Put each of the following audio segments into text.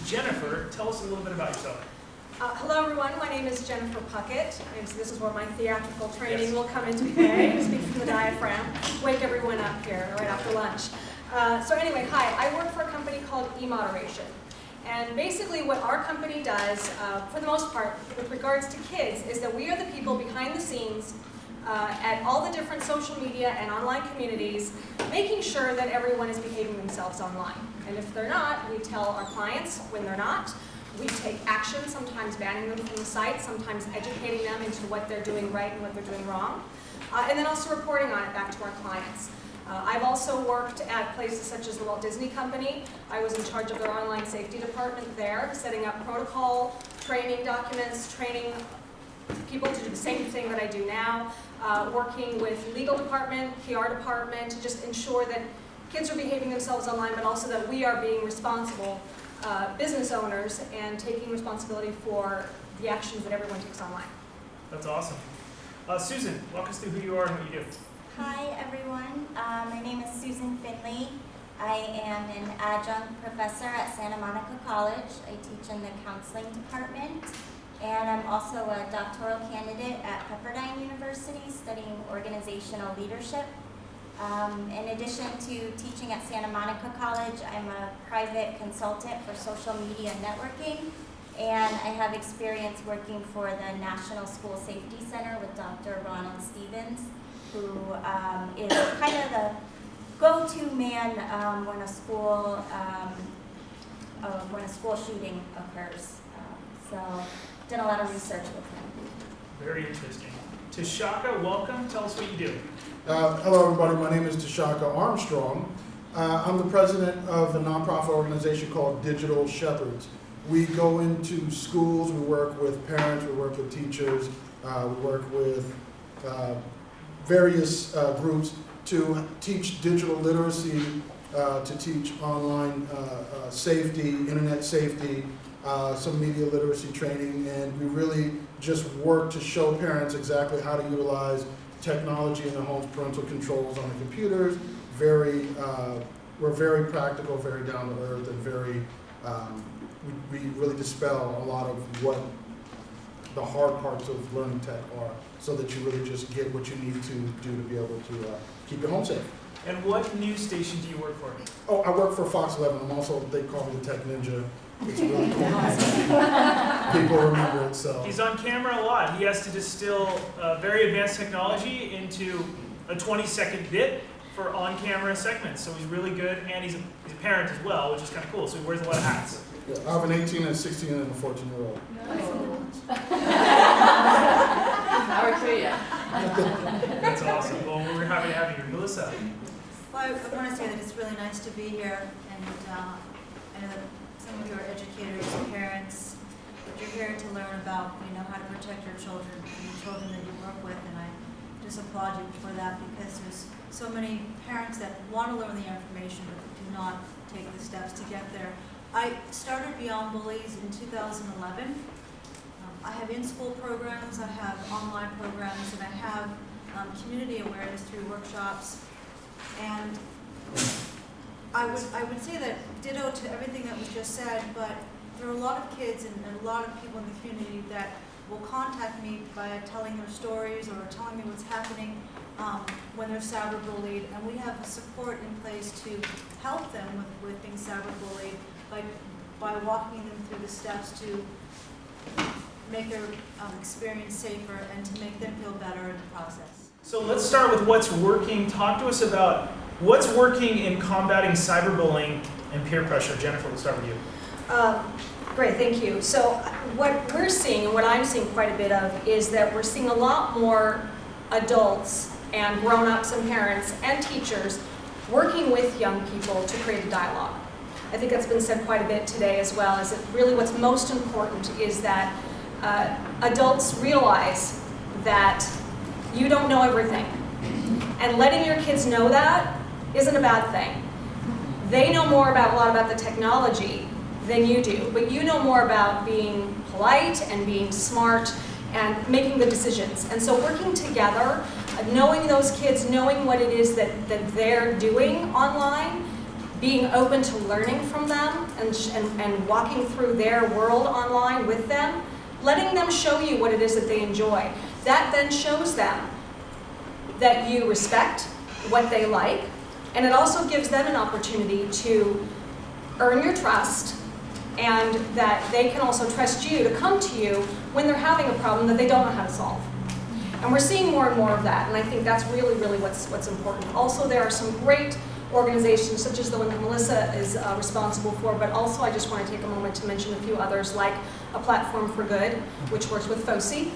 Jennifer. Tell us a little bit about yourself. Hello everyone, my name is Jennifer Puckett, and this is where my theatrical training will come into play. Speak from the diaphragm, wake everyone up here right after lunch. So anyway, hi, I work for a company called eModeration. And basically what our company does, for the most part, with regards to kids, is that we are the people behind the scenes at all the different social media and online communities, making sure that everyone is behaving themselves online. And if they're not, we tell our clients when they're not. We take action, sometimes banning them from the site, sometimes educating them into what they're doing right and what they're doing wrong, and then also reporting on it back to our clients. I've also worked at places such as the Walt Disney Company. I was in charge of their online safety department there, setting up protocol, training documents, training people to do the same thing that I do now, working with legal department, PR department, to just ensure that kids are behaving themselves online, but also that we are being responsible business owners and taking responsibility for the actions that everyone takes online. That's awesome. Susan, walk us through who you are and what you do. Hi everyone, my name is Susan Finley. I am an adjunct professor at Santa Monica College. I teach in the counseling department, and I'm also a doctoral candidate at Pepperdine University studying organizational leadership. In addition to teaching at Santa Monica College, I'm a private consultant for social media networking, and I have experience working for the National School Safety Center with Dr. Ronald Stevens, who is kind of the go-to man when a school shooting occurs. So, done a lot of research with him. Very interesting. Tshaka, welcome. Tell us what you do. Hello everybody, my name is Tshaka Armstrong. I'm the president of a nonprofit organization called Digital Shepherds. We go into schools, we work with parents, we work with teachers, we work with various groups to teach digital literacy, to teach online safety, internet safety, some media literacy training, and we really just work to show parents exactly how to utilize technology in their homes, parental controls on the computers. We're very practical, very down to earth, and very, we really dispel a lot of what the hard parts of learning tech are, so that you really just get what you need to do to be able to keep your home safe. And what news station do you work for? Oh, I work for Fox 11. I'm also, they call me the Tech Ninja. It's really cool. People remember it, so. He's on camera a lot. He has to distill very advanced technology into a 20-second bit for on-camera segments. So he's really good, and he's a parent as well, which is kind of cool. So he wears a lot of hats. Yeah, I have an 18 and a 16 and a 14-year-old. Power to you. That's awesome. Well, we're happy to have you here. Melissa. Well, I want to say that it's really nice to be here, and I know that some of you are educators and parents, but you're here to learn about, how to protect your children and the children that you work with, and I just applaud you for that, because there's so many parents that want to learn the information but do not take the steps to get there. I started Beyond Bullies in 2011. I have in-school programs, I have online programs, and I have community awareness through workshops. And I would say that ditto to everything that was just said, but there are a lot of kids and a lot of people in the community that will contact me by telling their stories or telling me what's happening when they're cyberbullied, and we have support in place to help them with being cyberbullied by walking them through the steps to make their experience safer and to make them feel better in the process. So let's start with what's working. Talk to us about what's working in combating cyberbullying and peer pressure. Jennifer, we'll start with you. Great, thank you. So what we're seeing, and what I'm seeing quite a bit of, is that we're seeing a lot more adults and grown-ups and parents and teachers working with young people to create a dialogue. I think that's been said quite a bit today as well, is that really what's most important is that adults realize that you don't know everything. And letting your kids know that isn't a bad thing. They know more about a lot about the technology than you do, but you know more about being polite and being smart and making the decisions. And so working together, knowing those kids, knowing what it is that they're doing online, being open to learning from them, and walking through their world online with them, letting them show you what it is that they enjoy. That then shows them that you respect what they like, and it also gives them an opportunity to earn your trust, and that they can also trust you to come to you when they're having a problem that they don't know how to solve. And we're seeing more and more of that, and I think that's really, really what's important. Also, there are some great organizations, such as the one that Melissa is responsible for, but also I just want to take a moment to mention a few others, like A Platform for Good, which works with FOSI.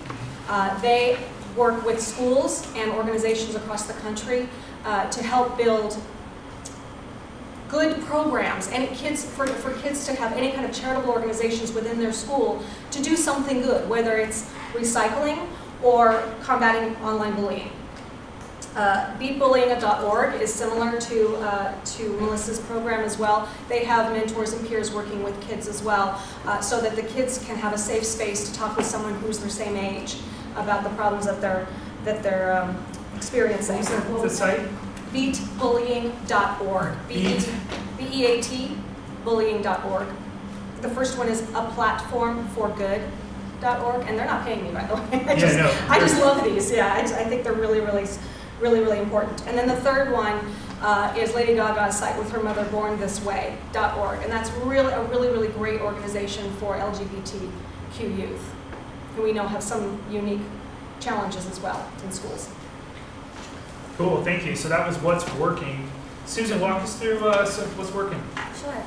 They work with schools and organizations across the country to help build good programs and for kids to have any kind of charitable organizations within their school to do something good, whether it's recycling or combating online bullying. Beatbullying.org is similar to Melissa's program as well. They have mentors and peers working with kids as well, so that the kids can have a safe space to talk with someone who's their same age about the problems that they're experiencing. The site? Beatbullying.org. B-E-A-T, bullying.org. The first one is aplatformforgood.org, and they're not paying me, by the way. I just love these. Yeah, I think they're really, really, really, really important. And then the third one is Lady Gaga's site with her mother, bornthisway.org, and that's really a really, really great organization for LGBTQ youth, who we know have some unique challenges as well in schools. Cool, thank you. So that was what's working. Susan, walk us through what's working. Sure.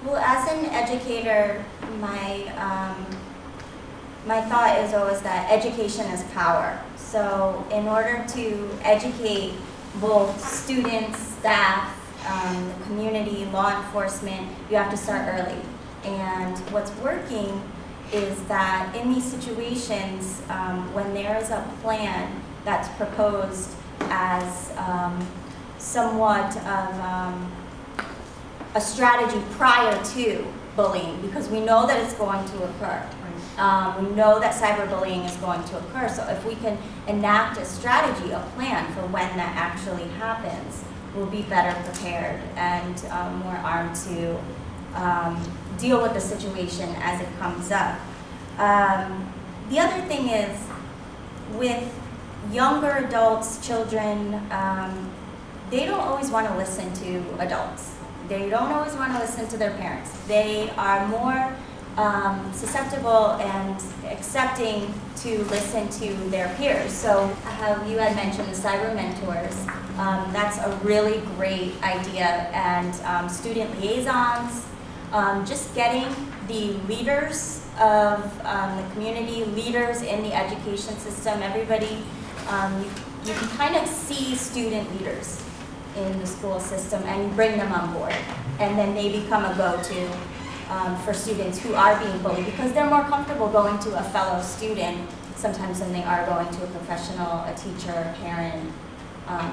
Well, as an educator, my thought is always that education is power. So in order to educate both students, staff, the community, law enforcement, you have to start early. And what's working is that in these situations, when there is a plan that's proposed as somewhat of a strategy prior to bullying, because we know that it's going to occur. We know that cyberbullying is going to occur, so if we can enact a strategy, a plan for when that actually happens, we'll be better prepared and more armed to deal with the situation as it comes up. The other thing is, with younger adults, children, they don't always want to listen to adults. They don't always want to listen to their parents. They are more susceptible and accepting to listen to their peers. So how you had mentioned the cyber mentors, that's a really great idea. And student liaisons, just getting the leaders of the community, leaders in the education system, everybody, you can kind of see student leaders in the school system and bring them on board. And then they become a go-to for students who are being bullied, because they're more comfortable going to a fellow student sometimes than they are going to a professional, a teacher, a parent,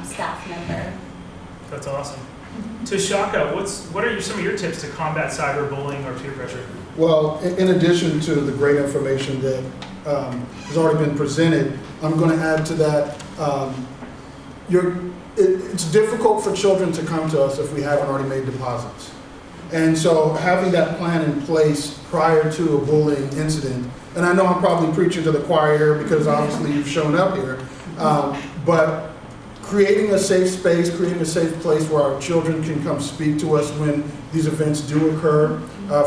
staff member. That's awesome. Tshaka, what are some of your tips to combat cyberbullying or peer pressure? Well, in addition to the great information that has already been presented, I'm going to add to that. It's difficult for children to come to us if we haven't already made deposits. And so having that plan in place prior to a bullying incident, and I know I'm probably preaching to the choir here because obviously you've shown up here, but creating a safe space, creating a safe place where our children can come speak to us when these events do occur,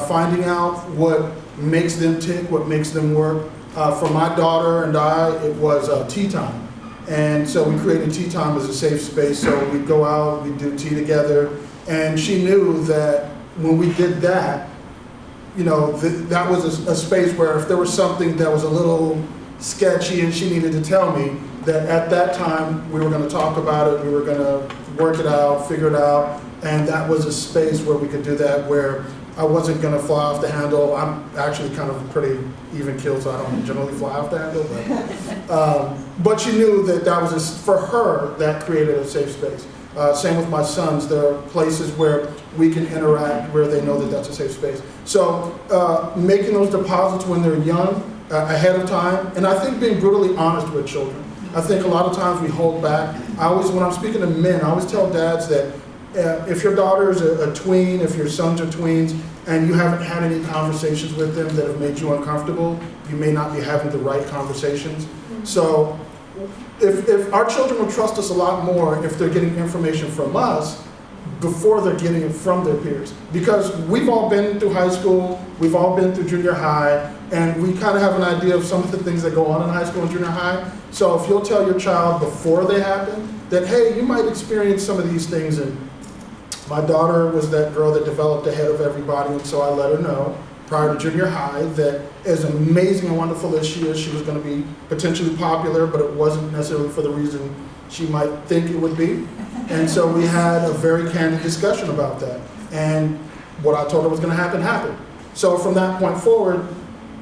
finding out what makes them tick, what makes them work. For my daughter and I, it was tea time. And so we created tea time as a safe space. So we'd go out, we'd do tea together. And she knew that when we did that, you know, that was a space where if there was something that was a little sketchy and she needed to tell me, that at that time we were going to talk about it, we were going to work it out, figure it out. And that was a space where we could do that, where I wasn't going to fly off the handle. I'm actually kind of pretty even killed, so I don't generally fly off the handle. But she knew that that was, for her, that created a safe space. Same with my sons. There are places where we can interact where they know that that's a safe space. So making those deposits when they're young, ahead of time, and I think being brutally honest with children. I think a lot of times we hold back. When I'm speaking to men, I always tell dads that if your daughter is a tween, if your sons are tweens, and you haven't had any conversations with them that have made you uncomfortable, you may not be having the right conversations. So if our children will trust us a lot more if they're getting information from us before they're getting it from their peers. Because we've all been through high school, we've all been through junior high, and we kind of have an idea of some of the things that go on in high school and junior high. So if you'll tell your child before they happen that, hey, you might experience some of these things, and my daughter was that girl that developed ahead of everybody, and so I let her know prior to junior high that as amazing and wonderful as she is, she was going to be potentially popular, but it wasn't necessarily for the reason she might think it would be. And so we had a very candid discussion about that. And what I told her was going to happen, happened. So from that point forward,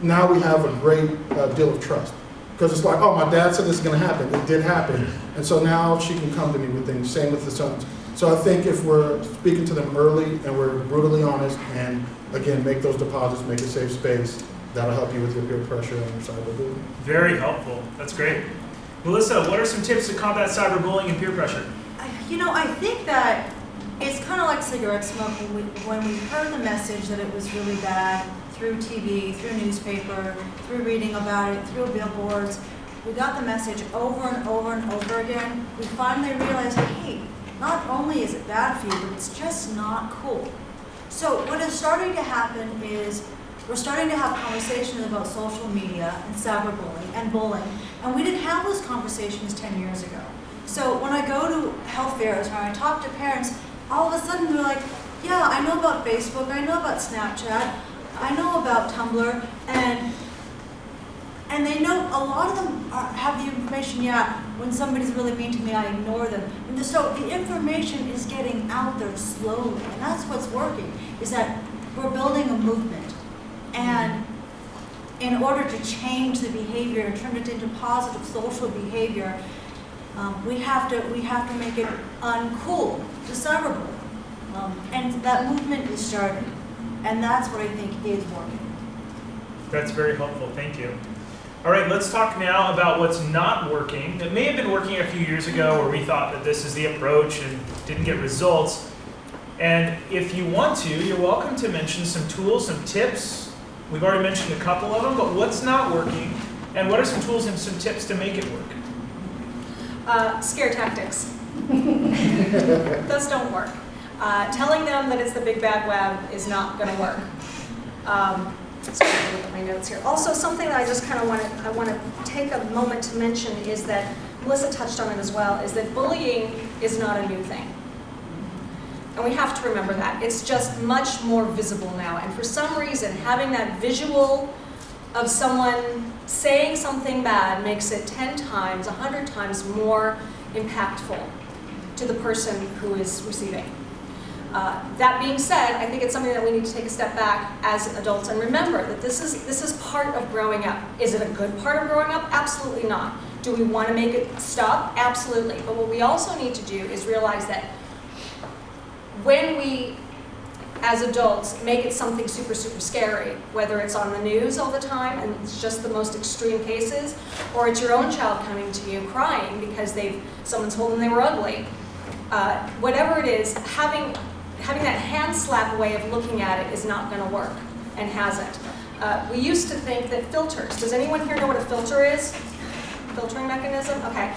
now we have a great deal of trust. Because it's like, oh, my dad said this is going to happen. It did happen. And so now she can come to me with things. Same with the sons. So I think if we're speaking to them early and we're brutally honest and, again, make those deposits, make a safe space, that'll help you with your peer pressure and your cyberbullying. Very helpful. That's great. Melissa, what are some tips to combat cyberbullying and peer pressure? I think that it's kind of like cigarette smoke. When we heard the message that it was really bad through TV, through newspaper, through reading about it, through billboards, we got the message over and over and over again. We finally realized, hey, not only is it bad for you, but it's just not cool. So what is starting to happen is we're starting to have conversations about social media and cyberbullying and bullying, and we didn't have those conversations 10 years ago. So when I go to health fairs or I talk to parents, all of a sudden they're like, yeah, I know about Facebook, I know about Snapchat, I know about Tumblr, and they know, a lot of them have the information, yeah, when somebody's really mean to me, I ignore them. And so the information is getting out there slowly, and that's what's working, is that we're building a movement. And in order to change the behavior and turn it into positive social behavior, we have to make it uncool to cyberbullying. And that movement is starting, and that's what I think is working. That's very helpful. Thank you. All right, let's talk now about what's not working. It may have been working a few years ago where we thought that this is the approach and didn't get results. And if you want to, you're welcome to mention some tools, some tips. We've already mentioned a couple of them, but what's not working? And what are some tools and some tips to make it work? Scare tactics. Those don't work. Telling them that it's the big bad web is not going to work. So I'm going to look at my notes here. Also, something that I just kind of want to take a moment to mention is that, Melissa touched on it as well, is that bullying is not a new thing. And we have to remember that. It's just much more visible now. And for some reason, having that visual of someone saying something bad makes it 10 times, 100 times more impactful to the person who is receiving. That being said, I think it's something that we need to take a step back as adults and remember that this is part of growing up. Is it a good part of growing up? Absolutely not. Do we want to make it stop? Absolutely. But what we also need to do is realize that when we, as adults, make it something super, super scary, whether it's on the news all the time and it's just the most extreme cases, or it's your own child coming to you crying because someone told them they were ugly, whatever it is, having that hand slap way of looking at it is not going to work, and hasn't. We used to think that filters, does anyone here know what a filter is? Filtering mechanism? Okay,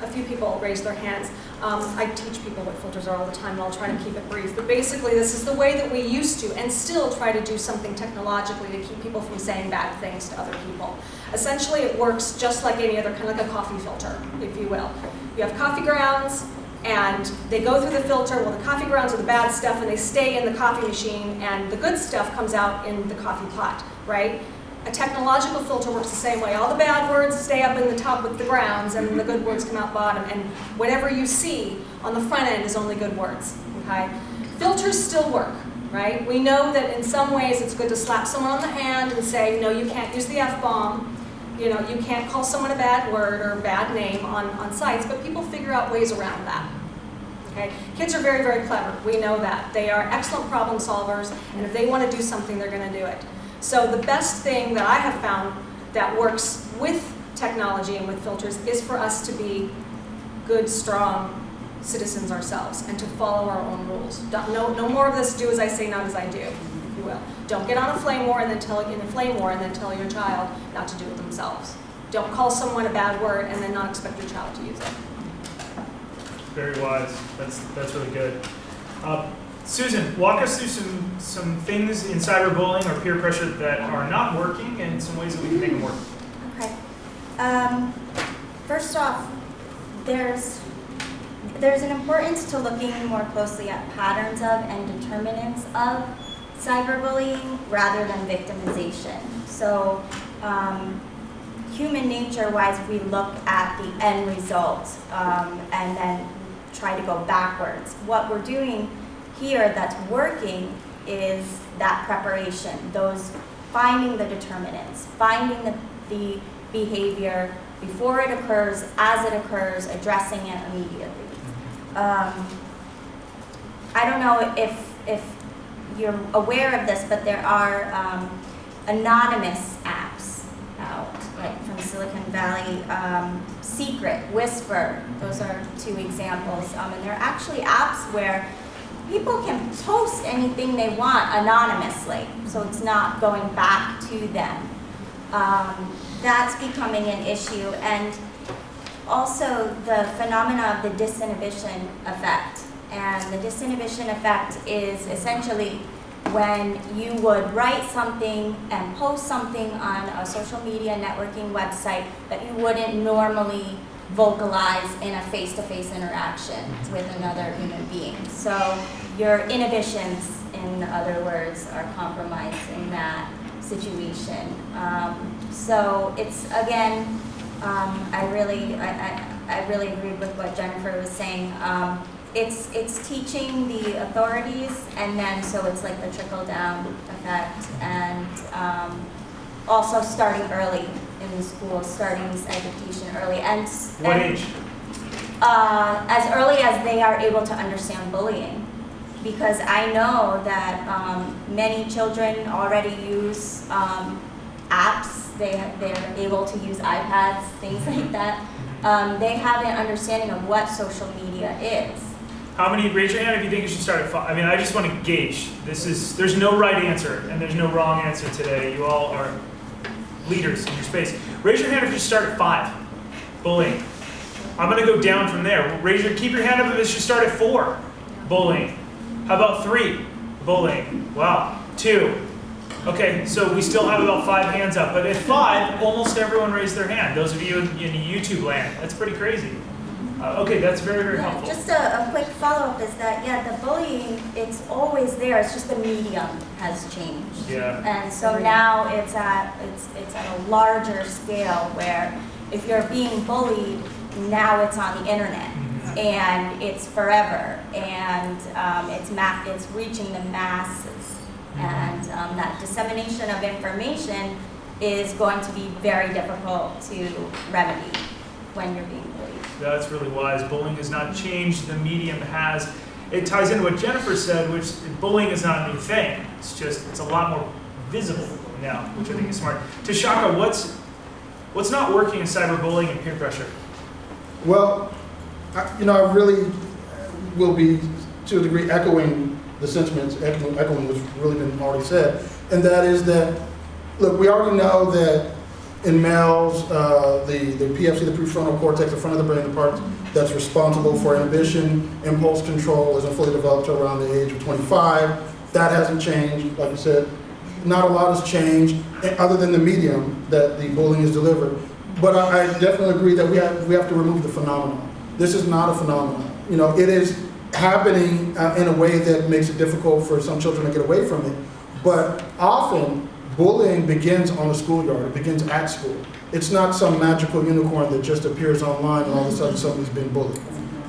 a few people raised their hands. I teach people what filters are all the time, and I'll try to keep it brief. But basically, this is the way that we used to, and still try to do something technologically to keep people from saying bad things to other people. Essentially, it works just like any other, kind of like a coffee filter, if you will. You have coffee grounds, and they go through the filter. Well, the coffee grounds are the bad stuff, and they stay in the coffee machine, and the good stuff comes out in the coffee pot, right? A technological filter works the same way. All the bad words stay up in the top with the grounds, and the good words come out bottom, and whatever you see on the front end is only good words, okay? Filters still work, right? We know that in some ways it's good to slap someone on the hand and say, no, you can't use the F-bomb. You know, you can't call someone a bad word or a bad name on sites, but people figure out ways around that. Okay? Kids are very, very clever. We know that. They are excellent problem solvers, and if they want to do something, they're going to do it. So the best thing that I have found that works with technology and with filters is for us to be good, strong citizens ourselves and to follow our own rules. No more of this do as I say, not as I do, if you will. Don't get on a flame war and then tell your child not to do it themselves. Don't call someone a bad word and then not expect your child to use it. Very wise. That's really good. Susan, walk us through some things in cyberbullying or peer pressure that are not working and some ways that we can make them work. Okay. First off, there's an importance to looking more closely at patterns of and determinants of cyberbullying rather than victimization. So, human nature-wise, we look at the end result and then try to go backwards. What we're doing here that's working is that preparation, finding the determinants, finding the behavior before it occurs, as it occurs, addressing it immediately. I don't know if you're aware of this, but there are anonymous apps out, like from Silicon Valley, Secret, Whisper, those are two examples. And they're actually apps where people can post anything they want anonymously, so it's not going back to them. That's becoming an issue, and also the phenomena of the disinhibition effect. And the disinhibition effect is essentially when you would write something and post something on a social media networking website that you wouldn't normally vocalize in a face-to-face interaction with another human being. So your inhibitions, in other words, are compromised in that situation. So it's, again, I really agreed with what Jennifer was saying. It's teaching the authorities, and then so it's like the trickle-down effect, and also starting early in the school, starting this education early. And What age? As early as they are able to understand bullying. Because I know that many children already use apps, they're able to use iPads, things like that. They have an understanding of what social media is. How many, raise your hand if you think you should start at 5. I mean, I just want to gauge. There's no right answer and there's no wrong answer today. You all are leaders in your space. Raise your hand if you start at 5, bullying. I'm going to go down from there. Keep your hand up if you should start at 4, bullying. How about 3, bullying? Wow. 2. Okay, so we still have about 5 hands up, but at 5, almost everyone raised their hand. Those of you in YouTube land, that's pretty crazy. Okay, that's very, very helpful. Just a quick follow-up is that, the bullying, it's always there, it's just the medium has changed. Yeah. And so now it's at a larger scale where if you're being bullied, now it's on the internet. And it's forever, and it's reaching the masses, and that dissemination of information is going to be very difficult to remedy when you're being bullied. That's really wise. Bullying has not changed, the medium has. It ties into what Jennifer said, which bullying is not a new thing. It's a lot more visible now, which I think is smart. Tshaka, what's not working in cyberbullying and peer pressure? Well, I really will be, to a degree, echoing the sentiments, echoing what's really been already said, and that is that, look, we already know that in males, the PFC, the prefrontal cortex, the front of the brain, the part that's responsible for inhibition, impulse control, isn't fully developed till around the age of 25. That hasn't changed, like I said. Not a lot has changed, other than the medium that the bullying is delivered. But I definitely agree that we have to remove the phenomenon. This is not a phenomenon. It is happening in a way that makes it difficult for some children to get away from it. But often, bullying begins on the schoolyard. It begins at school. It's not some magical unicorn that just appears online and all of a sudden somebody's being bullied.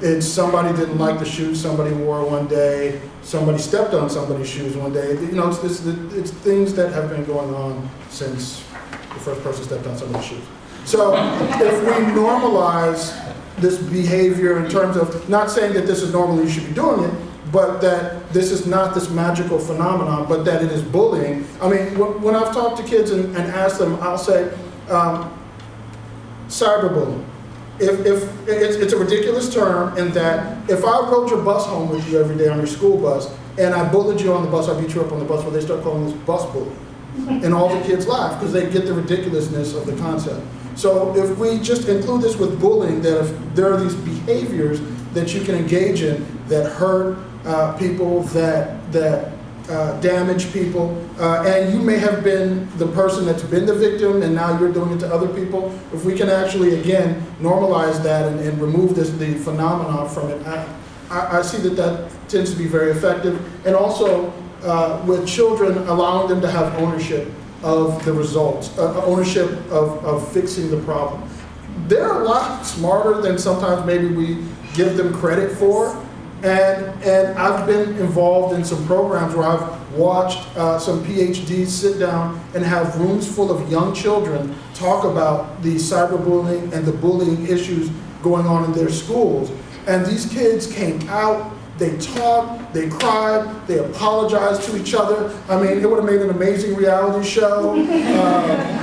It's somebody didn't like the shoes somebody wore one day, somebody stepped on somebody's shoes one day. It's things that have been going on since the first person stepped on somebody's shoes. So if we normalize this behavior in terms of, not saying that this is normal, you should be doing it, but that this is not this magical phenomenon, but that it is bullying. I mean, when I've talked to kids and asked them, I'll say, cyberbullying. if it's a ridiculous term in that if I rode your bus home with you every day on your school bus and I bullied you on the bus, I beat you up on the bus, well, they start calling this bus bullying. And all the kids laugh because they get the ridiculousness of the concept. So if we just include this with bullying, that if there are these behaviors that you can engage in that hurt people, that damage people, and you may have been the person that's been the victim and now you're doing it to other people, if we can actually, again, normalize that and remove the phenomenon from it, I see that tends to be very effective. And also, with children, allowing them to have ownership of the results, ownership of fixing the problem. They're a lot smarter than sometimes maybe we give them credit for. And I've been involved in some programs where I've watched some PhDs sit down and have rooms full of young children talk about the cyberbullying and the bullying issues going on in their schools. And these kids came out, they talked, they cried, they apologized to each other. I mean, it would have made an amazing reality show.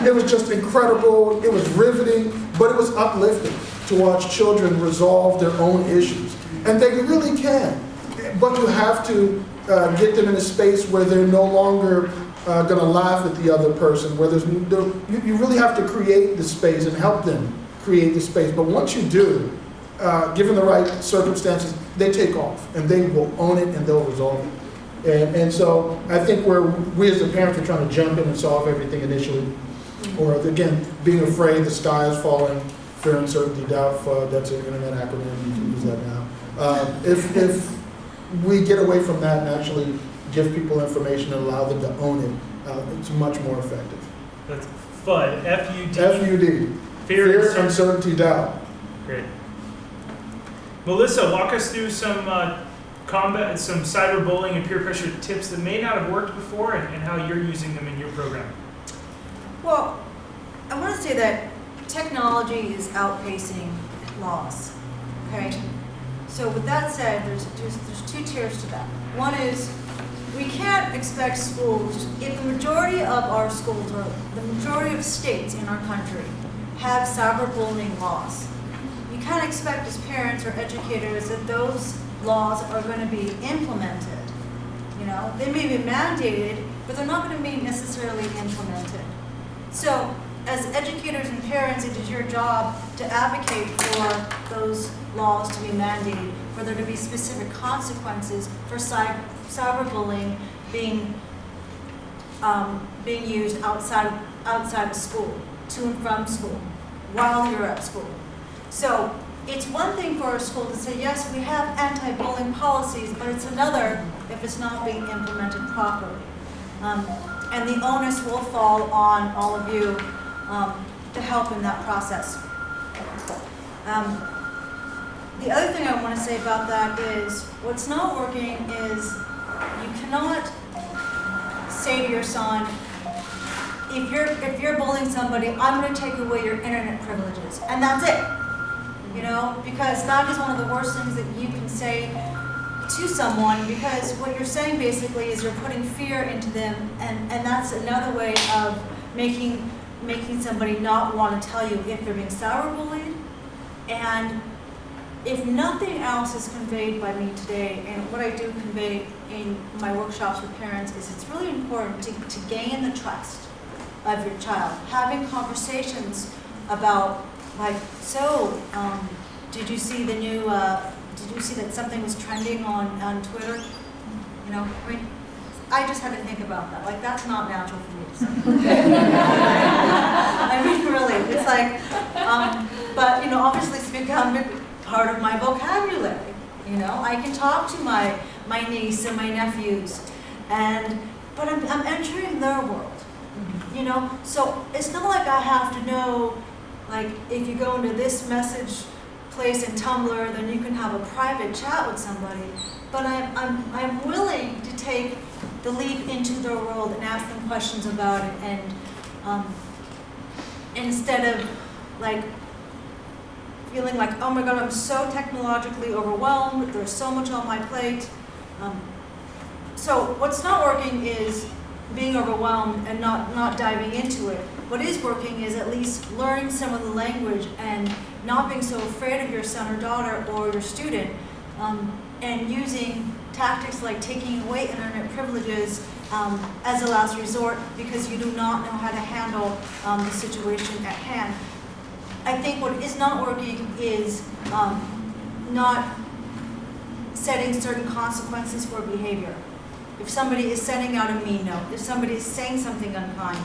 It was just incredible, it was riveting, but it was uplifting to watch children resolve their own issues. And they really can, but you have to get them in a space where they're no longer gonna laugh at the other person, where you really have to create the space and help them create the space. But once you do, given the right circumstances, they take off and they will own it and they'll resolve it. And so I think we as the parents are trying to jump in and solve everything initially, or again, being afraid the sky is falling, fear, uncertainty, doubt, FUD, that's an internet acronym, you can use that now. If we get away from that and actually give people information and allow them to own it, it's much more effective. That's FUD, F-U-D. F-U-D. Fear, uncertainty, doubt. Great. Melissa, walk us through some some cyberbullying and peer pressure tips that may not have worked before and how you're using them in your program. Well, I want to say that technology is outpacing laws, okay? So with that said, there's two tiers to that. One is, we can't expect schools, if the majority of our schools, or the majority of states in our country, have cyberbullying laws, you can't expect as parents or educators that those laws are going to be implemented. You know, they may be mandated, but they're not going to be necessarily implemented. So, as educators and parents, it is your job to advocate for those laws to be mandated, for there to be specific consequences for cyberbullying being used outside of school, to and from school, while you're at school. So it's one thing for a school to say, yes, we have anti-bullying policies, but it's another if it's not being implemented properly. And the onus will fall on all of you to help in that process. The other thing I want to say about that is, what's not working is you cannot say to your son, if you're bullying somebody, I'm going to take away your internet privileges, and that's it. You know, because that is one of the worst things that you can say to someone, because what you're saying basically is you're putting fear into them, and that's another way of making somebody not want to tell you if they're being cyberbullied. And if nothing else is conveyed by me today, and what I do convey in my workshops with parents, is it's really important to gain the trust of your child. Having conversations about, like, so, did you see the new, did you see that something was trending on Twitter? You know, I mean, I just had to think about that. Like, that's not natural for me to say. I mean, really, it's like, but, you know, obviously it's become part of my vocabulary. You know, I can talk to my niece and my nephews, but I'm entering their world. You know, so it's not like I have to know, like, if you go into this message place in Tumblr, then you can have a private chat with somebody. But I'm willing to take the leap into their world and ask them questions about it, and instead of like feeling like, oh my God, I'm so technologically overwhelmed, there's so much on my plate. So what's not working is being overwhelmed and not diving into it. What is working is at least learning some of the language and not being so afraid of your son or daughter or your student, and using tactics like taking away internet privileges as a last resort because you do not know how to handle the situation at hand. I think what is not working is not setting certain consequences for behavior. If somebody is sending out a mean note, if somebody is saying something unkind,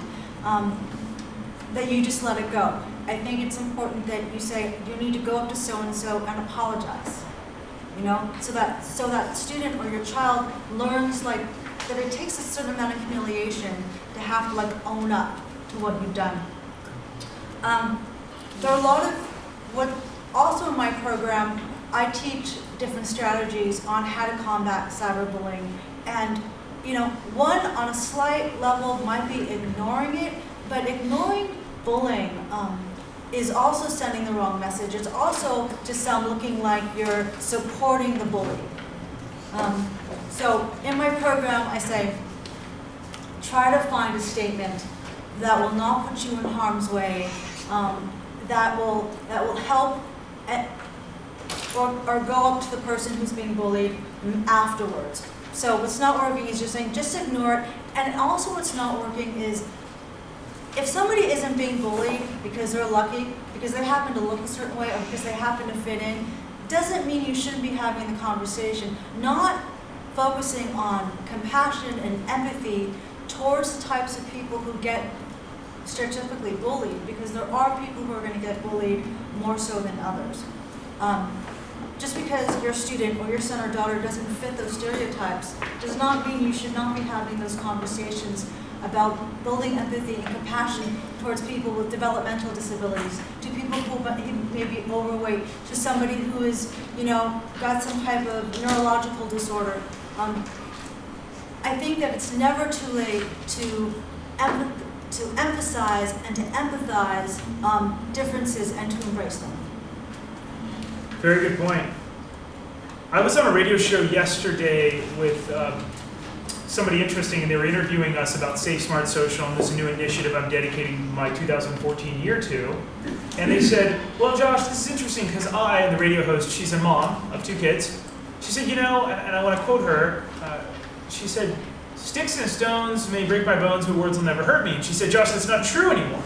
that you just let it go. I think it's important that you say, you need to go up to so-and-so and apologize, you know, so that student or your child learns like that it takes a certain amount of humiliation to have to like own up to what you've done. There are a lot of also in my program, I teach different strategies on how to combat cyberbullying. And, you know, one on a slight level might be ignoring it, but ignoring bullying is also sending the wrong message. It's also just looking like you're supporting the bully. So in my program, I say, try to find a statement that will not put you in harm's way, that will help or go up to the person who's being bullied afterwards. So what's not working is just saying, just ignore it. And also what's not working is, if somebody isn't being bullied because they're lucky, because they happen to look a certain way, or because they happen to fit in, doesn't mean you shouldn't be having the conversation. Not focusing on compassion and empathy towards the types of people who get stereotypically bullied, because there are people who are going to get bullied more so than others. Just because your student or your son or daughter doesn't fit those stereotypes does not mean you should not be having those conversations about building empathy and compassion towards people with developmental disabilities, to people who may be overweight, to somebody who is, you know, got some type of neurological disorder. I think that it's never too late to emphasize and to empathize differences and to embrace them. Very good point. I was on a radio show yesterday with somebody interesting, and they were interviewing us about Safe Smart Social and this new initiative I'm dedicating my 2014 year to. And they said, well, Josh, this is interesting because and the radio host, she's a mom of 2 kids. She said, you know, and I want to quote her, she said, sticks and stones may break my bones, but words will never hurt me. And she said, Josh, that's not true anymore.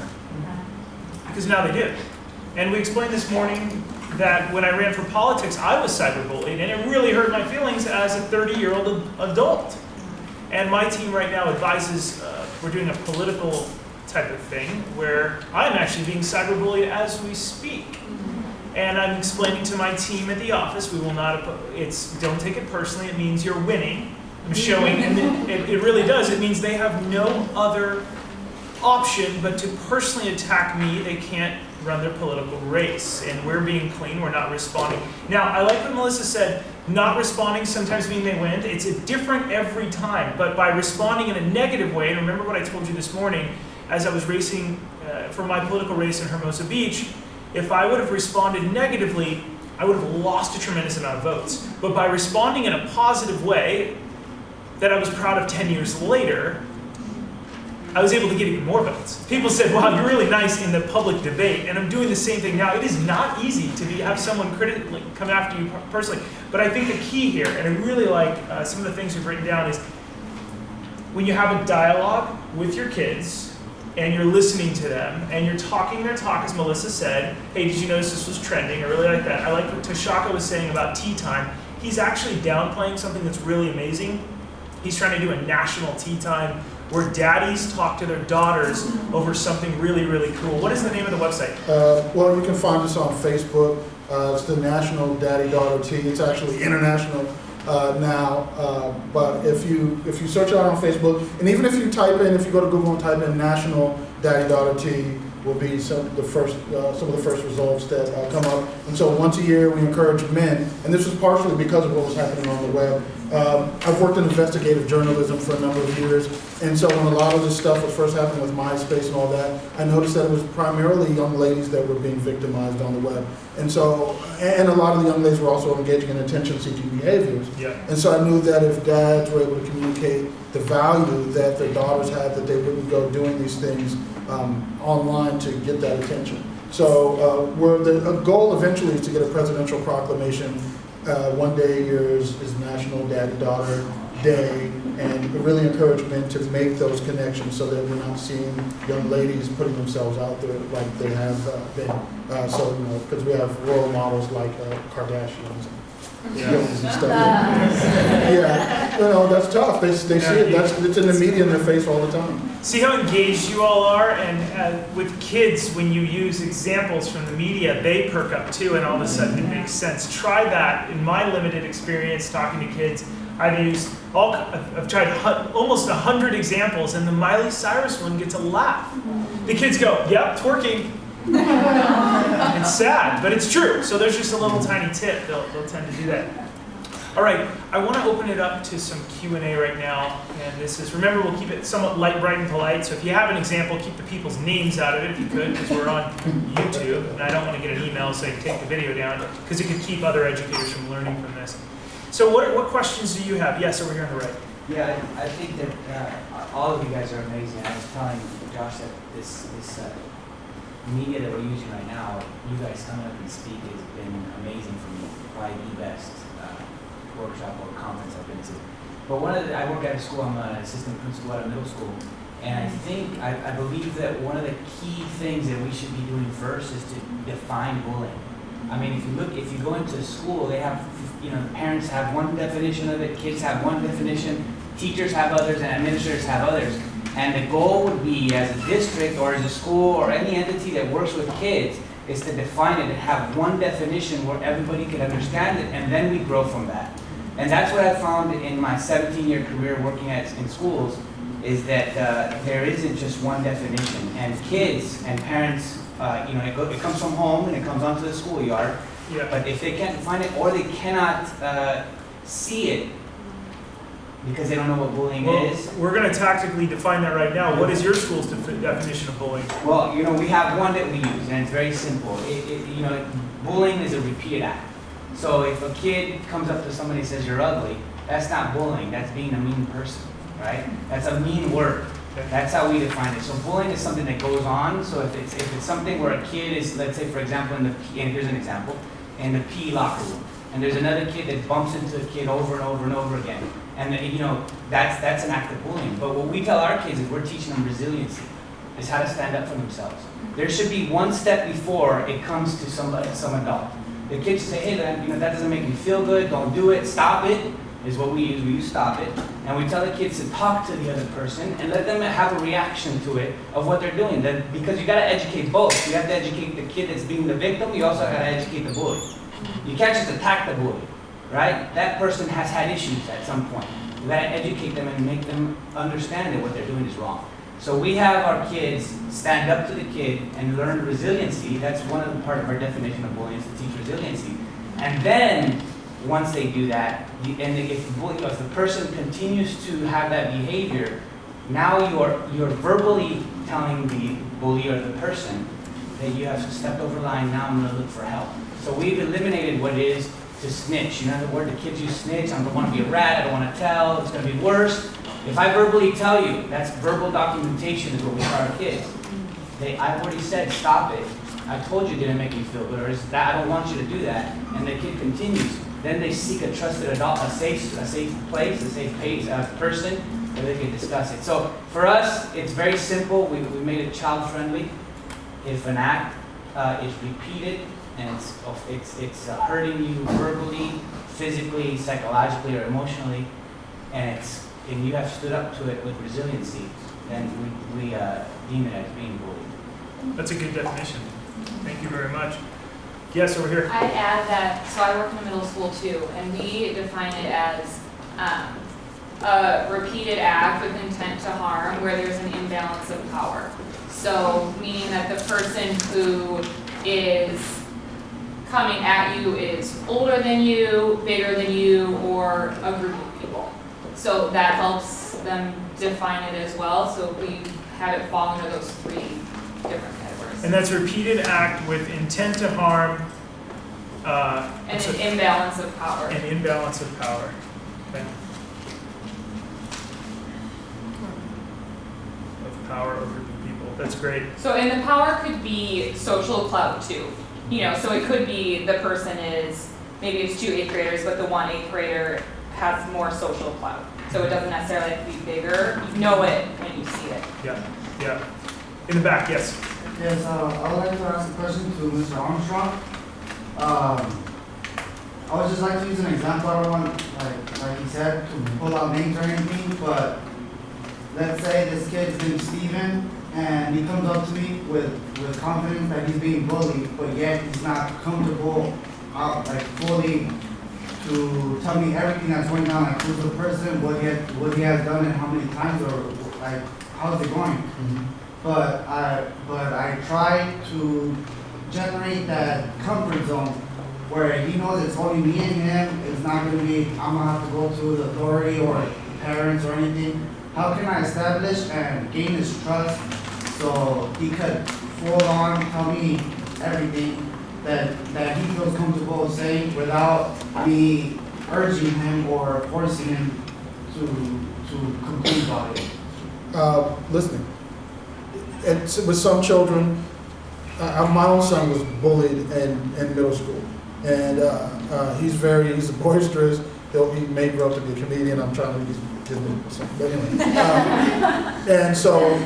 Because now they do. And we explained this morning that when I ran for politics, I was cyberbullied, and it really hurt my feelings as a 30-year-old adult. And my team right now advises, we're doing a political type of thing where I'm actually being cyberbullied as we speak. And I'm explaining to my team at the office, we will not, don't take it personally, it means you're winning. I'm showing, and it really does, it means they have no other option but to personally attack me. They can't run their political race, and we're being clean, we're not responding. Now, I like what Melissa said, not responding sometimes means they win. It's different every time, but by responding in a negative way, and remember what I told you this morning, as I was racing for my political race in Hermosa Beach, if I would have responded negatively, I would have lost a tremendous amount of votes. But by responding in a positive way, that I was proud of 10 years later, I was able to get even more votes. People said, wow, you're really nice in the public debate, and I'm doing the same thing now. It is not easy to have someone critically come after you personally, but I think the key here, and I really like some of the things you've written down, is when you have a dialogue with your kids, and you're listening to them, and you're talking their talk, as Melissa said, hey, did you notice this was trending? I really like that. I like what Tshaka was saying about tea time. He's actually downplaying something that's really amazing. He's trying to do a national tea time where daddies talk to their daughters over something really, really cool. What is the name of the website? Well, you can find us on Facebook. It's the National Daddy Daughter Tea. It's actually international now. But if you search it out on Facebook, and even if you type in, if you go to Google and type in National Daddy Daughter Tea, will be some of the first results that come up. And so once a year, we encourage men, and this was partially because of what was happening on the web, I've worked in investigative journalism for a number of years, and so when a lot of this stuff was first happening with MySpace and all that, I noticed that it was primarily young ladies that were being victimized on the web. And so, and a lot of the young ladies were also engaging in attention-seeking behaviors. Yeah. And so I knew that if dads were able to communicate the value that their daughters had, that they wouldn't go doing these things online to get that attention. So the goal eventually is to get a presidential proclamation. One day a year is National Daddy-Daughter Day, and really encourage men to make those connections so that we're not seeing young ladies putting themselves out there like they have been. So, you know, because we have role models like Kardashians and Billies and stuff. Yeah, you know, that's tough. They see it. It's in the media in their face all the time. See how engaged you all are? And with kids, when you use examples from the media, they perk up too, and all of a sudden it makes sense. Try that. In my limited experience talking to kids, I've tried almost 100 examples, and the Miley Cyrus one gets a laugh. The kids go, "Yep, twerking." It's sad, but it's true. So there's just a little tiny tip. They'll tend to do that. All right, I want to open it up to some Q&A right now, and this is, remember, we'll keep it somewhat light, bright, and polite, so if you have an example, keep the people's names out of it if you could, because we're on YouTube, and I don't want to get an email saying take the video down, because it could keep other educators from learning from this. So what questions do you have? Yes, over here on the right. Yeah, I think that all of you guys are amazing. I was telling Josh that this media that we're using right now, you guys coming up and speak has been amazing for me. Probably the best workshop or conference I've been to. But I work at a school, I'm an assistant principal at a middle school, and I believe that one of the key things that we should be doing first is to define bullying. I mean, if you go into school, they have, you know, parents have one definition of it, kids have one definition, teachers have others, and administrators have others. And the goal would be, as a district or as a school or any entity that works with kids, is to define it and have one definition where everybody can understand it, and then we grow from that. And that's what I found in my 17-year career working in schools, is that there isn't just one definition. And kids and parents, you know, it comes from home and it comes onto the schoolyard. Yeah. But if they can't find it or they cannot see it because they don't know what bullying is. We're going to tactically define that right now. What is your school's definition of bullying? Well, you know, we have one that we use, and it's very simple. You know, bullying is a repeated act. So if a kid comes up to somebody and says, "You're ugly," that's not bullying. That's being a mean person, right? That's a mean word. That's how we define it. So bullying is something that goes on. So if it's something where a kid is, let's say, for example, and here's an example, in the PE locker room, and there's another kid that bumps into a kid over and over and over again, and you know, that's an act of bullying. But what we tell our kids is we're teaching them resiliency, is how to stand up for themselves. There should be one step before it comes to some adult. The kids say, "Hey, you know, that doesn't make me feel good. Don't do it. Stop it." Is what we use. We use stop it, and we tell the kids to talk to the other person and let them have a reaction to it of what they're doing. Then, because you got to educate both. You have to educate the kid that's being the victim. You also got to educate the bully. You can't just attack the bully, right? That person has had issues at some point. You got to educate them and make them understand that what they're doing is wrong. So we have our kids stand up to the kid and learn resiliency. That's one of the part of our definition of bullying, is to teach resiliency. And then, once they do that, if the person continues to have that behavior, now you're verbally telling the bully or the person that you have stepped over the line, now I'm going to look for help. So we've eliminated what it is to snitch. You know the word the kids use, snitch. I don't want to be a rat, I don't want to tell, it's going to be worse. If I verbally tell you, that's verbal documentation is what we tell our kids. I've already said, stop it. I told you it didn't make me feel good, or is that I don't want you to do that. And the kid continues. Then they seek a trusted adult, a safe place, a safe person where they can discuss it. So for us, it's very simple. We made it child friendly. If an act is repeated and it's hurting you verbally, physically, psychologically, or emotionally, and you have stood up to it with resiliency, then we deem it as being bullied. That's a good definition. Thank you very much. Yes, over here. I'd add that, so I work in a middle school too, and we define it as a repeated act with intent to harm where there's an imbalance of power. So, meaning that the person who is coming at you is older than you, bigger than you, or a group of people. So that helps them define it as well, so we have it fall under those 3 different categories. And that's repeated act with intent to harm, And an imbalance of power. and imbalance of power. Okay. Of power over people. That's great. So, and the power could be social clout too. You know, so it could be the person is, maybe it's 2 8th graders, but the 1 8th grader has more social clout. So it doesn't necessarily have to be bigger. You know it when you see it. Yeah, yeah. In the back, yes. Yes, I would like to ask a question to Mr. Armstrong. I would just like to use an example. I don't want, like he said, to pull out names or anything, but let's say this kid's named Steven, and he comes up to me with confidence that he's being bullied, but yet he's not comfortable, fully to tell me everything that's going on, like who's the person, what he has done, and how many times, or like how's it going. But I try to generate that comfort zone where he knows it's only me and him. It's not going to be, I'm going to have to go to the authority or parents or anything. How can I establish and gain his trust so he could full on tell me everything that he feels comfortable saying without me urging him or forcing him to complain about it? Listening. And with some children, my own son was bullied in middle school, and he's boisterous. He may grow up to be a comedian. I'm trying to use his name, but anyway. And so,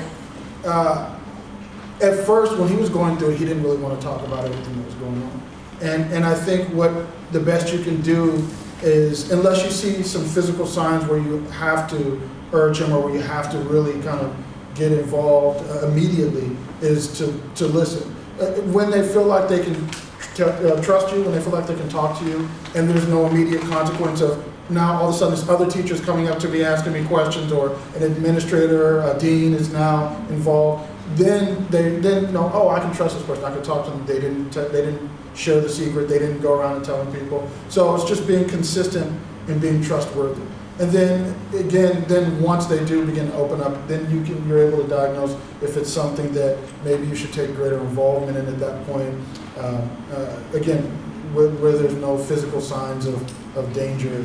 at first, when he was going through it, he didn't really want to talk about everything that was going on. And I think what the best you can do is, unless you see some physical signs where you have to urge him or where you have to really kind of get involved immediately, is to listen. When they feel like they can trust you, when they feel like they can talk to you, and there's no immediate consequence of now all of a sudden this other teacher's coming up to me asking me questions, or an administrator, a dean is now involved, then they know, oh, I can trust this person, I can talk to them. They didn't share the secret, they didn't go around and telling people. So it's just being consistent and being trustworthy. And then again, once they do begin to open up, then you're able to diagnose if it's something that maybe you should take greater involvement in at that point. Again, where there's no physical signs of danger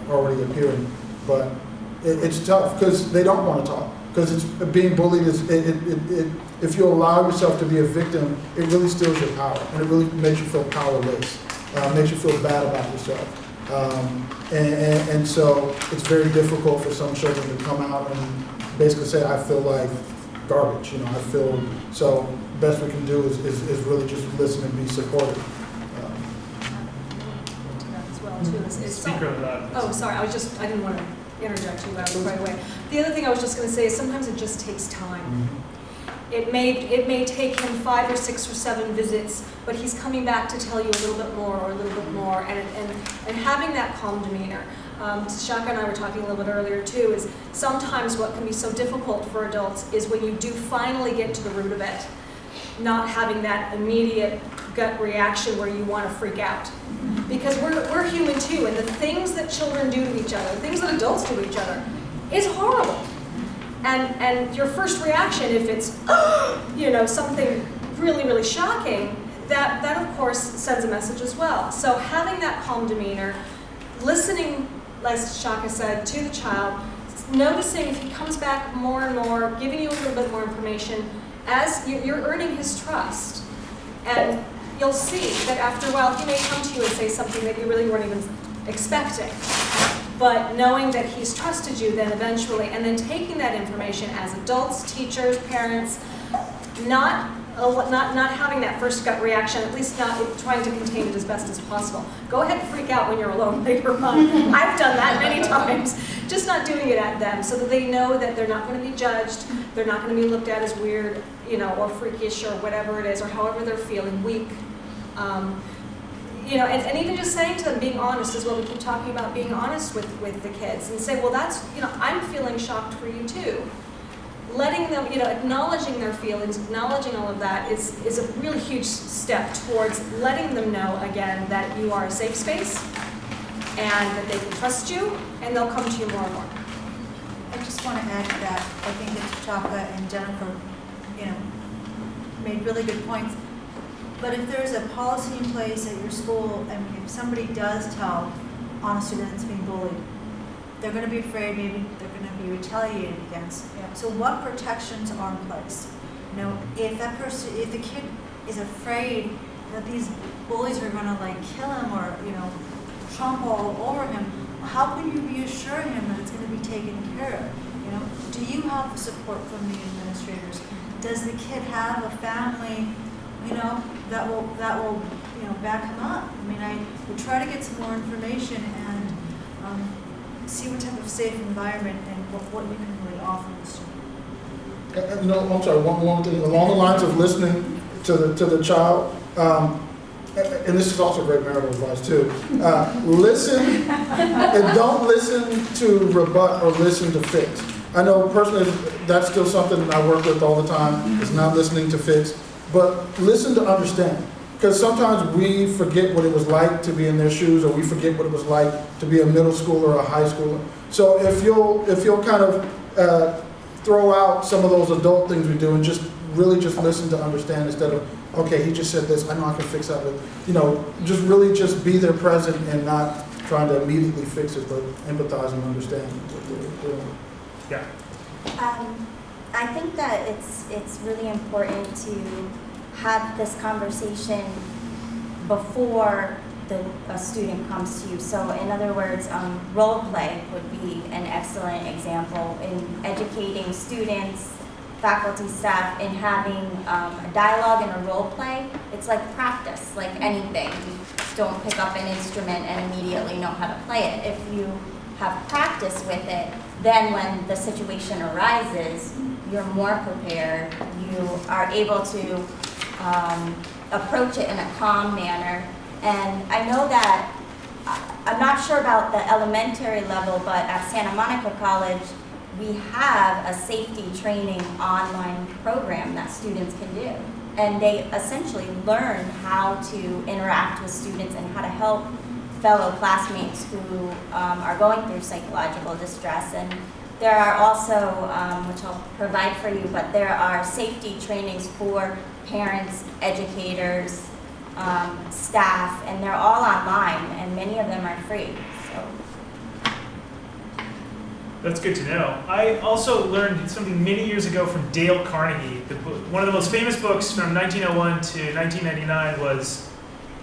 already appearing. But it's tough because they don't want to talk. Because it's being bullied is if you allow yourself to be a victim, it really steals your power, and it really makes you feel powerless. Makes you feel bad about yourself. And so it's very difficult for some children to come out and basically say, I feel like garbage, so best we can do is really just listen and be supportive. As well, too, Speaker of that. Oh, sorry, I didn't want to interject you right away. The other thing I was just going to say is sometimes it just takes time. It may take him 5 or 6 or 7 visits, but he's coming back to tell you a little bit more or a little bit more, and having that calm demeanor. Tshaka and I were talking a little bit earlier too, is sometimes what can be so difficult for adults is when you do finally get to the root of it, not having that immediate gut reaction where you want to freak out. Because we're human too, and the things that children do to each other, the things that adults do to each other, is horrible. And your first reaction, if it's, something really, really shocking, that of course sends a message as well. So having that calm demeanor, listening, as Tshaka said, to the child, noticing if he comes back more and more, giving you a little bit more information, as you're earning his trust. And you'll see that after a while he may come to you and say something that you really weren't even expecting. But knowing that he's trusted you then eventually, and then taking that information as adults, teachers, parents, not having that first gut reaction, at least not trying to contain it as best as possible. Go ahead and freak out when you're alone later on. I've done that many times. Just not doing it at them, so that they know that they're not going to be judged, they're not going to be looked at as weird, or freakish, or whatever it is, or however they're feeling, weak. And even just saying to them, being honest is what we keep talking about, being honest with the kids, and say, well, that's, I'm feeling shocked for you too. Letting them, acknowledging their feelings, acknowledging all of that is a really huge step towards letting them know, again, that you are a safe space, and that they can trust you, and they'll come to you more and more. I just want to add to that, I think that Tshaka and Jennifer, made really good points. But if there's a policy in place at your school, and if somebody does tell on a student that's being bullied, they're going to be afraid, maybe they're going to be retaliated against. So what protections are in place? If the kid is afraid that these bullies are going to kill him or trample all over him, how can you reassure him that it's going to be taken care of? Do you have support from the administrators? Does the kid have a family, that will back him up? I mean, I would try to get some more information and see what type of safe environment and what you can really offer the student. I'm sorry, one more thing, along the lines of listening to the child, and this is also great marital advice too, listen, and don't listen to rebut or listen to fix. I know personally that's still something that I work with all the time, is not listening to fix, but listen to understand. Because sometimes we forget what it was like to be in their shoes, or we forget what it was like to be a middle schooler or a high schooler. So if you'll kind of throw out some of those adult things we do and just listen to understand instead of, okay, he just said this, I know I can fix that, but just really just be there present and not trying to immediately fix it, but empathize and understand what they're doing. Yeah. I think that it's really important to have this conversation before a student comes to you. So in other words, role play would be an excellent example in educating students, faculty, staff, in having a dialogue and a role play. It's like practice, like anything. You don't pick up an instrument and immediately know how to play it. If you have practice with it, then when the situation arises, you're more prepared. You are able to approach it in a calm manner. And I know that, I'm not sure about the elementary level, but at Santa Monica College, we have a safety training online program that students can do. And they essentially learn how to interact with students and how to help fellow classmates who are going through psychological distress. And there are also, which I'll provide for you, but there are safety trainings for parents, educators, staff, and they're all online, and many of them are free. So That's good to know. I also learned something many years ago from Dale Carnegie. One of the most famous books from 1901 to 1999 was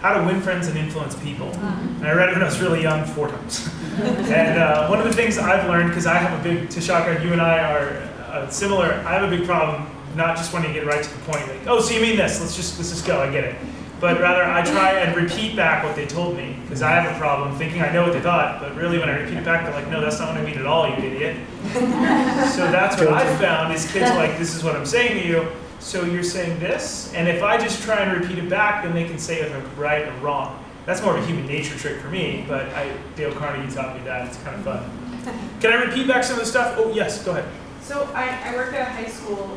How to Win Friends and Influence People. And I read it when I was really young 4 times. And one of the things I've learned, because I have a big, Tshaka, you and I are similar, I have a big problem not just wanting to get right to the point, like, oh, so you mean this, let's just go, I get it. But rather I try and repeat back what they told me, because I have a problem thinking I know what they thought, but really when I repeat it back, they're like, no, that's not what I mean at all, you idiot. So that's what I've found, is kids are like, this is what I'm saying to you, so you're saying this? And if I just try and repeat it back, then they can say if I'm right or wrong. That's more of a human nature trick for me, but Dale Carnegie taught me that, it's kind of fun. Can I repeat back some of the stuff? Oh, yes, go ahead. So I work at a high school,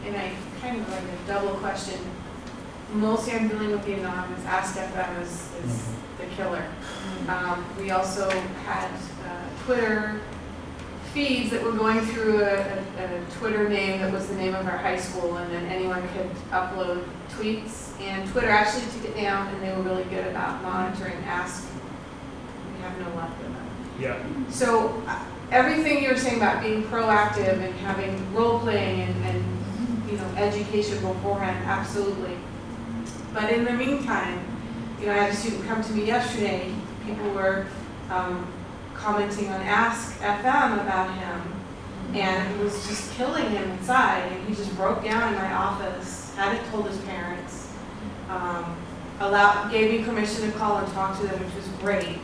and I kind of like a double question. Mostly I'm dealing with the anonymous. Ask FM is the killer. We also had Twitter feeds that were going through a Twitter name that was the name of our high school, and then anyone could upload tweets. And Twitter actually took it down, and they were really good about monitoring Ask. We have no luck with that. Yeah. So everything you were saying about being proactive and having role playing and education beforehand, absolutely. But in the meantime, I had a student come to me yesterday. People were commenting on Ask FM about him, and it was just killing him inside. And he just broke down in my office, hadn't told his parents, gave me permission to call and talk to them, which was great.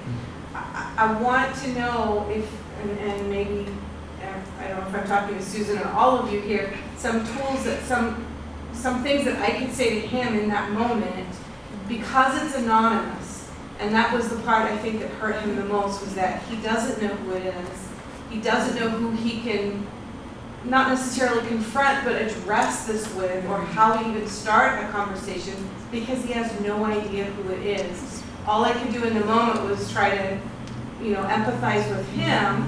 I want to know if, and maybe, I don't know if I'm talking to Susan or all of you here, some tools that some things that I could say to him in that moment, because it's anonymous. And that was the part I think that hurt him the most, was that he doesn't know who it is. He doesn't know who he can not necessarily confront, but address this with, or how to even start a conversation, because he has no idea who it is. all I could do in the moment was try to, empathize with him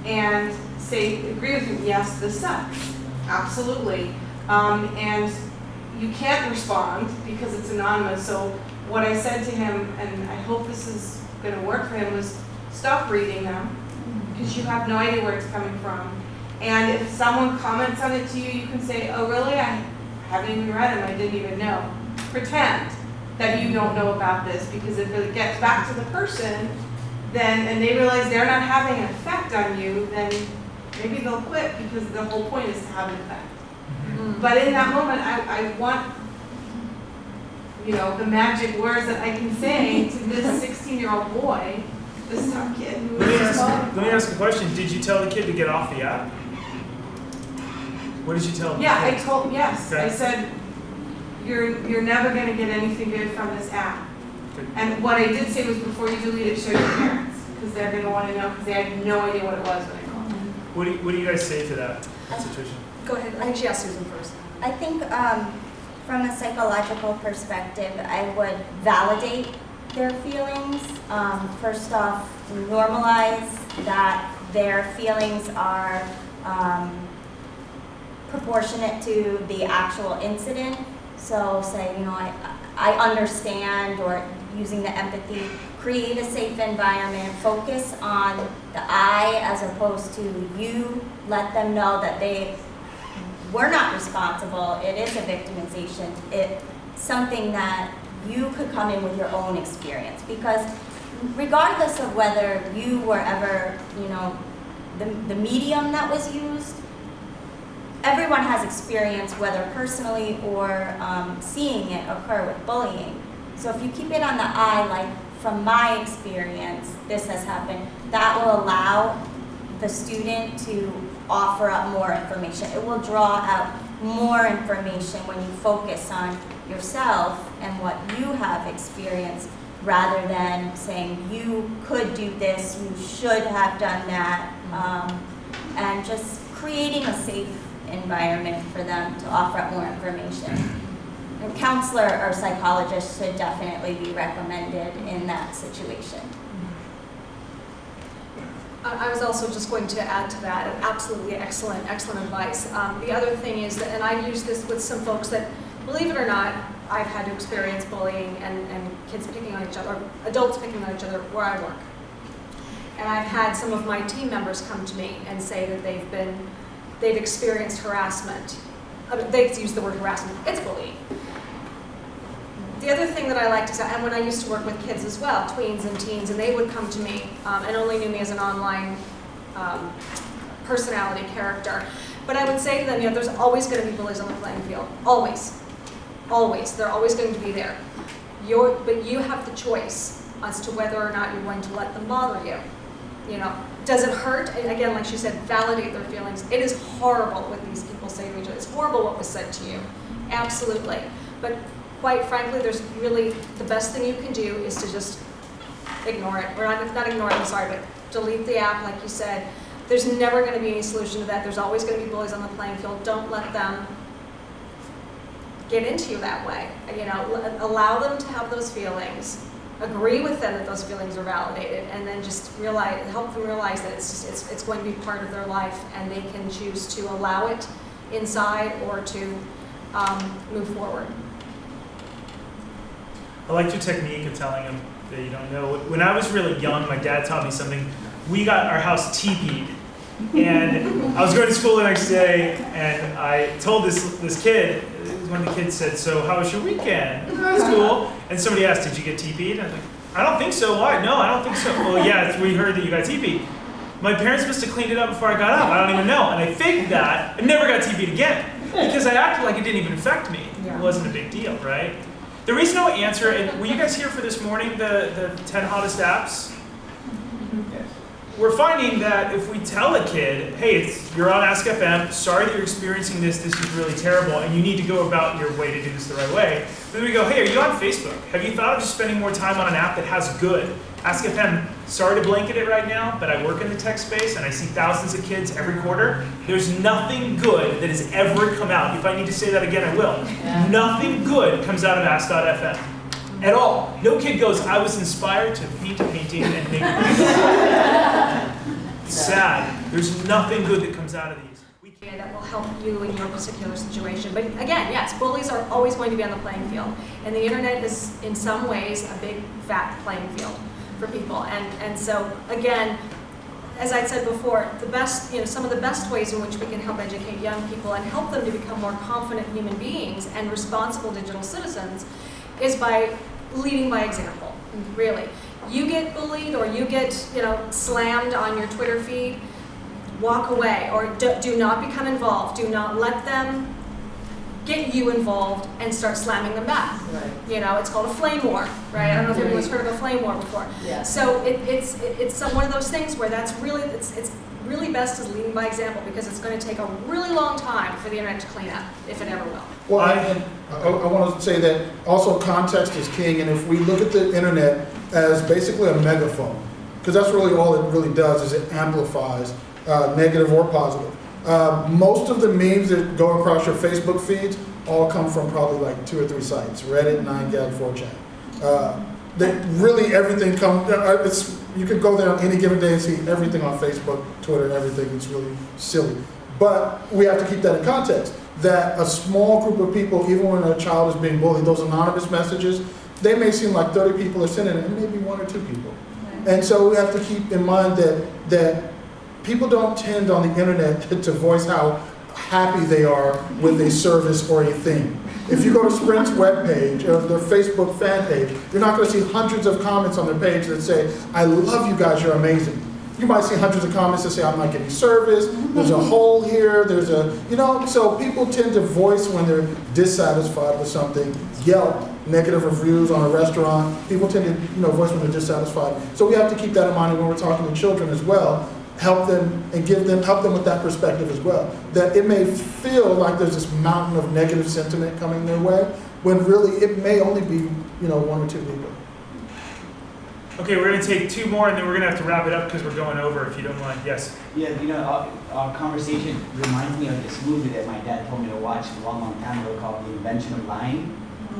and agree with him, yes, this sucks, absolutely. And you can't respond because it's anonymous, so what I said to him, and I hope this is gonna work for him, was stop reading them, because you have no idea where it's coming from. And if someone comments on it to you, you can say, oh really, I haven't even read them, I didn't even know. Pretend that you don't know about this, because if it gets back to the person, then, and they realize they're not having an effect on you, then maybe they'll quit, because the whole point is to have an effect. But in that moment, I want, the magic words that I can say to this 16-year-old boy, this tough kid who Let is me ask a question. Did you tell the kid to get off the app? What did you tell him? Yeah, yes. Okay. I said, you're never going to get anything good from this app. Good. And what I did say was, before you delete it, show your parents, because they're going to want to know, because they had no idea what it was when I called them. What do you guys say to that situation? Go ahead, I actually asked Susan first. I think from a psychological perspective, I would validate their feelings. First off, normalize that their feelings are proportionate to the actual incident. So say, I understand, or using the empathy, create a safe environment, focus on the I as opposed to you, let them know that we're not responsible, it is a victimization, it's something that you could come in with your own experience, because regardless of whether you were ever, the medium that was used, everyone has experience, whether personally or seeing it occur with bullying. So if you keep it on the I, like from my experience, this has happened, that will allow the student to offer up more information. It will draw out more information when you focus on yourself and what you have experienced, rather than saying you could do this, you should have done that, and just creating a safe environment for them to offer up more information. A counselor or psychologist should definitely be recommended in that situation. I was also just going to add to that, absolutely excellent advice. The other thing is that, and I've used this with some folks that, believe it or not, I've had to experience bullying and kids picking on each other, or adults picking on each other where I work. And I've had some of my team members come to me and say that they've experienced harassment. They've used the word harassment, it's bullying. The other thing that I like to say, and when I used to work with kids as well, tweens and teens, and they would come to me and only knew me as an online personality character. But I would say to them, there's always going to be bullies on the playing field. Always. Always. They're always going to be there. But you have the choice as to whether or not you're going to let them bother you. Does it hurt? And again, like she said, validate their feelings. It is horrible what these people say to each other. It's horrible what was said to you. Absolutely. But quite frankly, there's really, the best thing you can do is to just ignore it. Or not ignore it, I'm sorry, but delete the app, like you said. There's never going to be any solution to that. There's always going to be bullies on the playing field. Don't let them get into you that way. Allow them to have those feelings. Agree with them that those feelings are validated, and then just help them realize that it's going to be part of their life, and they can choose to allow it inside or to move forward. I liked your technique of telling them that you don't know. When I was really young, my dad taught me something. We got our house TP'd, and I was going to school the next day, and I told this kid, one of the kids said, "So how was your weekend?" "It was cool." And somebody asked, "Did you get TP'd?" And I was like, "I don't think so. Why?" "No, I don't think so." "Well, yeah, we heard that you got TP'd." My parents must have cleaned it up before I got up. I don't even know. And I faked that and never got TP'd again, because I acted like it didn't even affect me. It wasn't a big deal, right? There is no answer. And were you guys here for this morning, the 10 hottest apps? Yes. We're finding that if we tell a kid, hey, you're on Ask FM, sorry that you're experiencing this is really terrible, and you need to go about your way to do this the right way. Then we go, hey, are you on Facebook? Have you thought of just spending more time on an app that has good? Ask FM, sorry to blanket it right now, but I work in the tech space and I see thousands of kids every quarter. There's nothing good that has ever come out. If I need to say that again, I will. Nothing good comes out of Ask.fm. at all. No kid goes, I was inspired to paint a painting and make It's sad. There's nothing good that comes out of these. That will help you in your particular situation. But again, yes, bullies are always going to be on the playing field. And the internet is, in some ways, a big, fat playing field for people. And so, again, as I said before, the best, some of the best ways in which we can help educate young people and help them to become more confident human beings and responsible digital citizens is by leading by example, really. You get bullied or you get, slammed on your Twitter feed, walk away, or do not become involved. Do not let them get you involved and start slamming them back. Right. It's called a flame war, right? I don't know if anyone's heard of a flame war before. Yeah. So it's one of those things where it's really best is leading by example, because it's going to take a really long time for the internet to clean up, if it ever will. Well, I want to say that also context is king, and if we look at the internet as basically a megaphone, because that's really all it really does, is it amplifies negative or positive. Most of the memes that go across your Facebook feeds all come from probably like 2 or 3 sites: Reddit, 9gag, 4chan. That really everything comes. You could go there on any given day and see everything on Facebook, Twitter, everything. It's really silly. But we have to keep that in context. That a small group of people, even when a child is being bullied, those anonymous messages, they may seem like 30 people are sending it, and maybe 1 or 2 people. Right. And so we have to keep in mind that people don't tend on the internet to voice how happy they are with a service or a thing. If you go to Sprint's webpage or their Facebook fan page, you're not going to see hundreds of comments on their page that say, I love you guys, you're amazing. You might see hundreds of comments that say, I'm not getting service, there's a hole here, there's a, so people tend to voice when they're dissatisfied with something. Yelp, negative reviews on a restaurant, people tend to voice when they're dissatisfied. So we have to keep that in mind when we're talking to children as well. Help them and help them with that perspective as well. That it may feel like there's this mountain of negative sentiment coming their way, when really it may only be, 1 or 2 people. Okay, we're going to take 2 more, and then we're going to have to wrap it up because we're going over, if you don't mind. Yes? Yeah, our conversation reminds me of this movie that my dad told me to watch a long, long time ago called The Invention of Lying.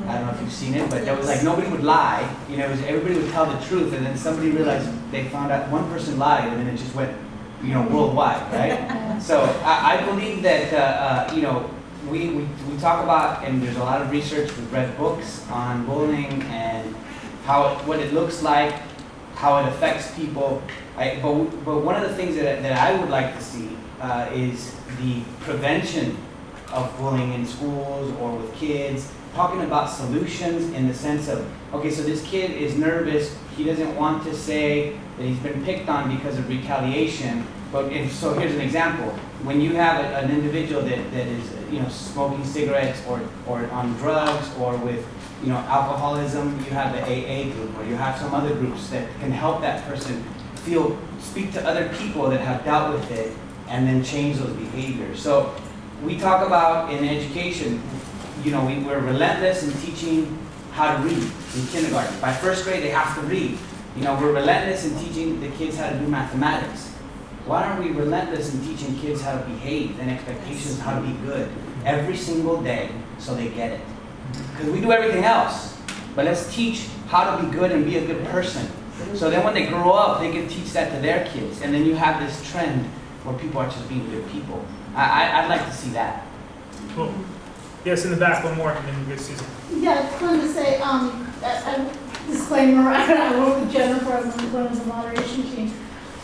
I don't know if you've seen it, but there was like nobody would lie. It was everybody would tell the truth, and then somebody realized they found out one person lied, and then it just went, worldwide, right? So I believe that we talk about, and there's a lot of research. We've read books on bullying and what it looks like, how it affects people. But one of the things that I would like to see is the prevention of bullying in schools or with kids. Talking about solutions in the sense of, okay, so this kid is nervous, he doesn't want to say that he's been picked on because of retaliation, so here's an example. When you have an individual that is, smoking cigarettes or on drugs or with, alcoholism, you have the AA group, or you have some other groups that can help that person speak to other people that have dealt with it and then change those behaviors. So we talk about in education, we're relentless in teaching how to read in kindergarten. By 1st grade, they have to read. We're relentless in teaching the kids how to do mathematics. Why aren't we relentless in teaching kids how to behave and expectations how to be good every single day so they get it? Because we do everything else, but let's teach how to be good and be a good person. So then when they grow up, they can teach that to their kids. And then you have this trend where people are just being good people. I'd like to see that. Cool. Yes, in the back, 1 more, and then we'll get Susan. Yeah, I just wanted to say, disclaimer, I work with Jennifer as one of the moderation team.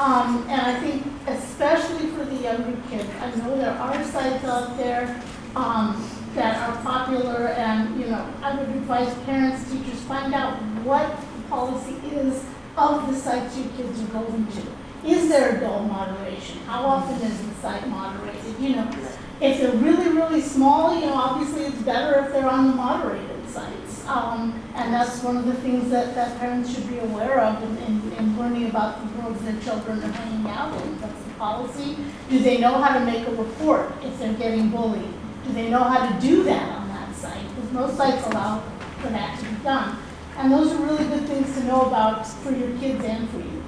And I think especially for the younger kids, I know there are sites out there that are popular, and I would advise parents, teachers, find out what the policy is of the sites your kids are going to. Is there adult moderation? How often is the site moderated? If they're really, really small, obviously it's better if they're on the moderated sites. And that's one of the things that parents should be aware of in learning about the worlds their children are hanging out in. That's the policy. Do they know how to make a report if they're getting bullied? Do they know how to do that on that site? Because most sites allow for that to be done. And those are really good things to know about for your kids and for you.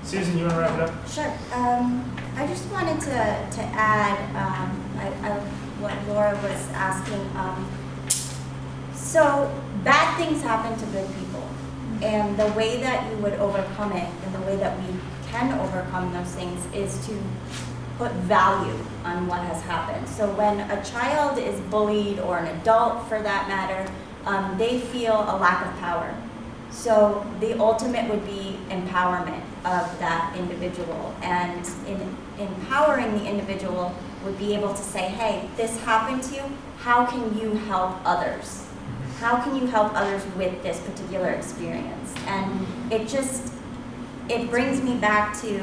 Susan, you want to wrap it up? Sure. I just wanted to add what Laura was asking. So bad things happen to good people. And the way that you would overcome it, and the way that we can overcome those things, is to put value on what has happened. So when a child is bullied, or an adult for that matter, they feel a lack of power. So the ultimate would be empowerment of that individual, and in empowering the individual would be able to say, hey, this happened to you, how can you help others? How can you help others with this particular experience? And it brings me back to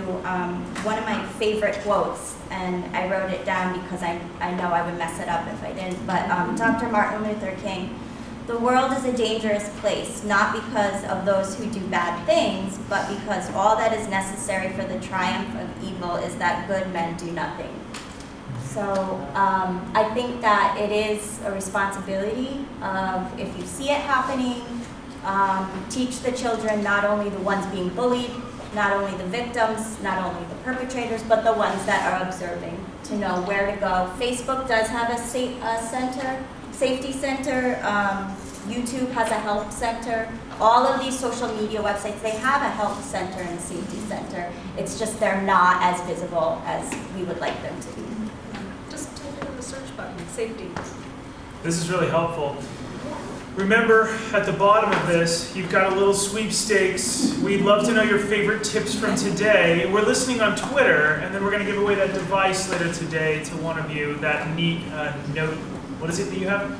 one of my favorite quotes, and I wrote it down because I know I would mess it up if I didn't, but Dr. Martin Luther King: "The world is a dangerous place, not because of those who do bad things, but because all that is necessary for the triumph of evil is that good men do nothing." So I think that it is a responsibility of, if you see it happening, teach the children, not only the ones being bullied, not only the victims, not only the perpetrators, but the ones that are observing, to know where to go. Facebook does have a safety center. YouTube has a help center. All of these social media websites, they have a help center and a safety center. It's just they're not as visible as we would like them to be. Just type in the search button, safety. This is really helpful. Remember, at the bottom of this, you've got a little sweepstakes. We'd love to know your favorite tips from today. We're listening on Twitter, and then we're going to give away that device later today to one of you, that neat Note. What is it that you have?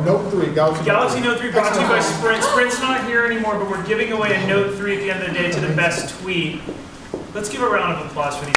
Note 3, Galaxy Note 3, brought to you by Sprint. Sprint's not here anymore, but we're giving away a Note 3 at the end of the day to the best tweet. Let's give a round of applause for these.